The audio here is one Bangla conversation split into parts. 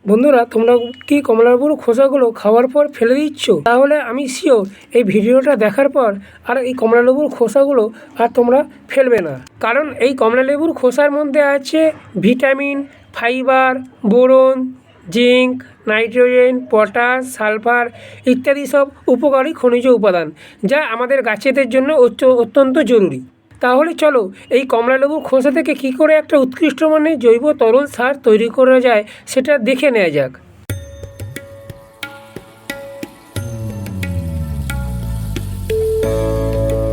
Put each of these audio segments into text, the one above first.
বন্ধুরা, তোমরা কি কমলালেবুর খোসাগুলো খাওয়ার পর ফেলে দিচ্ছ? তাহলে আমি শিওর এই ভিডিওটা দেখার পর আর এই কমলালেবুর খোসাগুলো আর তোমরা ফেলবে না। কারণ এই কমলালেবুর খোসার মধ্যে আছে vitamin, fibre, boron, zinc, nitrogen, potash, sulphur ইত্যাদি সব উপকারী খনিজ উপাদান, যা আমাদের গাছেদের জন্য অত্যন্ত জরুরি। তাহলে চলো এই কমলালেবুর খোসা থেকে কী করে একটা উৎকৃষ্ট মানের জৈব তরল সার তৈরি করা যায় সেটা দেখে নেওয়া যাক।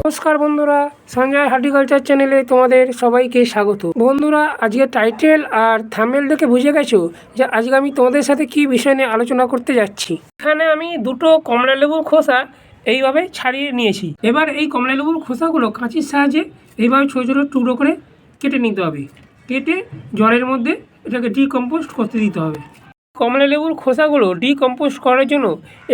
নমস্কার বন্ধুরা, সঞ্জয় হর্টিকালচার চ্যানেলে তোমাদের সবাইকে স্বাগত। বন্ধুরা, আজকে টাইটেল আর থাম্বনেল দেখে বুঝে গেছো যে আজকে আমি তোমাদের সাথে কী বিষয় নিয়ে আলোচনা করতে যাচ্ছি। এখানে আমি দুটো কমলালেবুর খোসা এইভাবে ছাড়িয়ে নিয়েছি। এবার এই কমলালেবুর খোসাগুলো কাঁচির সাহায্যে এইভাবে ছোটো ছোটো টুকরো করে কেটে নিতে হবে। কেটে জলের মধ্যে এটাকে ডিকম্পোস্ট করতে দিতে হবে। কমলালেবুর খোসাগুলো ডিকম্পোস্ট করার জন্য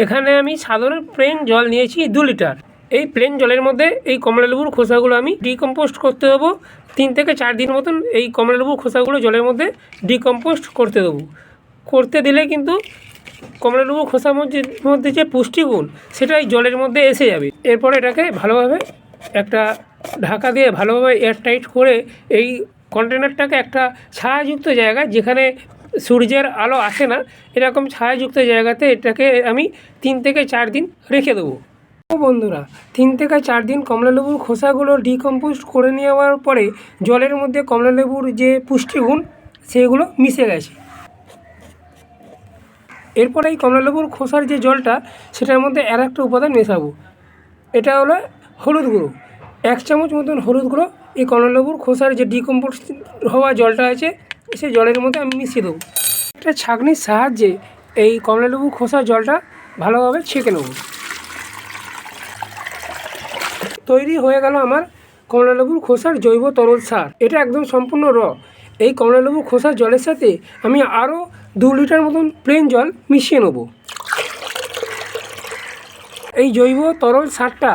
এখানে আমি সাধারণ প্লেন জল নিয়েছি 2 লিটার। এই প্লেন জলের মধ্যে এই কমলালেবুর খোসাগুলো আমি ডিকম্পোস্ট করতে দেবো 3 থেকে 4 দিন মতন। এই কমলালেবুর খোসাগুলো জলের মধ্যে ডিকম্পোস্ট করতে দেবো। করতে দিলে কিন্তু কমলালেবুর খোসার মধ্যে যে পুষ্টিগুণ সেটা এই জলের মধ্যে এসে যাবে। এরপরে এটাকে ভালোভাবে একটা ঢাকা দিয়ে ভালোভাবে এয়ারটাইট করে এই কন্টেনারটাকে একটা ছায়াযুক্ত জায়গায়, যেখানে সূর্যের আলো আসে না, এরকম ছায়াযুক্ত জায়গাতে এটাকে আমি 3 থেকে 4 দিন রেখে দেবো। বন্ধুরা, 3 থেকে 4 দিন কমলালেবুর খোসাগুলো ডিকম্পোস্ট করে নেওয়ার পরে জলের মধ্যে কমলালেবুর যে পুষ্টিগুণ সেগুলো মিশে গেছে। এরপরে এই কমলালেবুর খোসার যে জলটা সেটার মধ্যে আর একটা উপাদান মেশাবো। এটা হলো হলুদ গুঁড়ো। 1 চামচ মতন হলুদ গুঁড়ো এই কমলালেবুর খোসার যে ডিকম্পোস্ট হওয়া জলটা আছে সেই জলের মধ্যে আমি মিশিয়ে দেবো। একটা ছাঁকনির সাহায্যে এই কমলালেবুর খোসার জলটা ভালোভাবে ছেঁকে নেব। তৈরি হয়ে গেল আমার কমলালেবুর খোসার জৈব তরল সার। এটা একদম সম্পূর্ণ এই কমলালেবুর খোসার জলের সাথে আমি আরও 2 লিটার মতন প্লেন জল মিশিয়ে নেব। এই জৈব তরল সারটা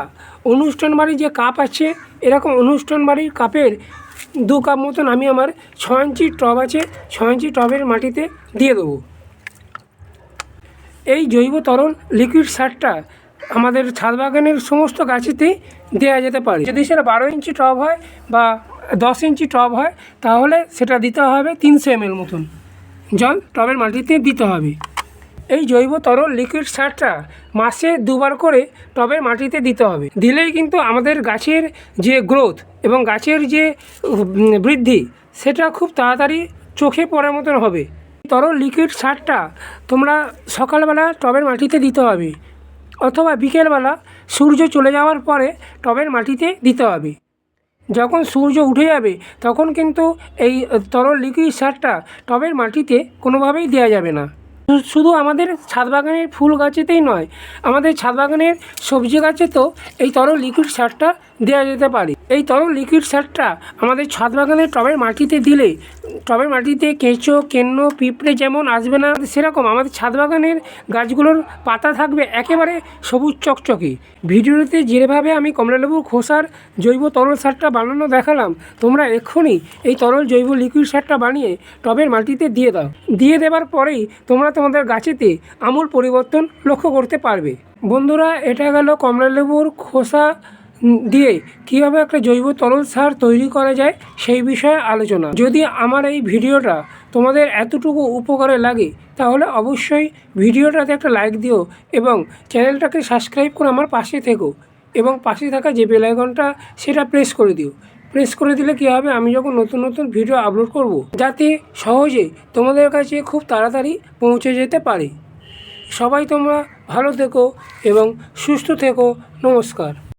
অনুষ্ঠান বাড়ির যে কাপ আছে, এরকম অনুষ্ঠান বাড়ির কাপের 2 কাপ মতন আমি আমার 6 ইঞ্চি টব আছে, 6 ইঞ্চি টবের মাটিতে দিয়ে দেবো। এই জৈব তরল লিকুইড সারটা আমাদের ছাদ বাগানের সমস্ত গাছেতেই দেওয়া যেতে পারে। যদি সেটা 12 ইঞ্চি টব হয় বা 10 ইঞ্চি টব হয় তাহলে সেটা দিতে হবে 300 ml মতন জল টবের মাটিতে দিতে হবে। এই জৈব তরল লিকুইড সারটা মাসে 2 বার করে টবের মাটিতে দিতে হবে। দিলেই কিন্তু আমাদের গাছের যে গ্রোথ এবং গাছের যে বৃদ্ধি সেটা খুব তাড়াতাড়ি চোখে পড়ার মতন হবে। তরল লিকুইড সারটা তোমরা সকালবেলা টবের মাটিতে দিতে হবে অথবা বিকেলবেলা সূর্য চলে যাওয়ার পরে টবের মাটিতে দিতে হবে। যখন সূর্য উঠে যাবে তখন কিন্তু এই তরল লিকুইড সারটা টবের মাটিতে কোনোভাবেই দেওয়া যাবে না। শুধু আমাদের ছাদ বাগানের ফুল গাছেতেই নয়, আমাদের ছাদ বাগানের সবজি গাছেতেও এই তরল লিকুইড সারটা দেওয়া যেতে পারে। এই তরল লিকুইড সারটা আমাদের ছাদ বাগানের টবের মাটিতে দিলে টবের মাটিতে কেঁচো, কেন্ন, পিঁপড়ে যেমন আসবে না, সেরকম আমাদের ছাদ বাগানের গাছগুলোর পাতা থাকবে একেবারে সবুজ চকচকে। ভিডিওতে যেভাবে আমি কমলালেবুর খোসার জৈব তরল সারটা বানানো দেখালাম, তোমরা এক্ষুনি এই তরল জৈব লিকুইড সারটা বানিয়ে টবের মাটিতে দিয়ে দাও। দিয়ে দেওয়ার পরেই তোমরা তোমাদের গাছেতে আমূল পরিবর্তন লক্ষ্য করতে পারবে। বন্ধুরা, এটা গেল কমলালেবুর খোসা দিয়ে কীভাবে একটা জৈব তরল সার তৈরি করা যায় সেই বিষয়ে আলোচনা। যদি আমার এই ভিডিওটা তোমাদের এতটুকু উপকারে লাগে তাহলে অবশ্যই ভিডিওটাতে একটা লাইক দিও এবং চ্যানেলটাকে সাবস্ক্রাইব করে আমার পাশে থেকো এবং পাশে থাকা যে বেল আইকনটা সেটা প্রেস করে দিও। প্রেস করে দিলে কী হবে, আমি যখন নতুন নতুন ভিডিও আপলোড করব যাতে সহজে তোমাদের কাছে খুব তাড়াতাড়ি পৌঁছে যেতে পারে। সবাই তোমরা ভালো থেকো এবং সুস্থ থেকো। নমস্কার।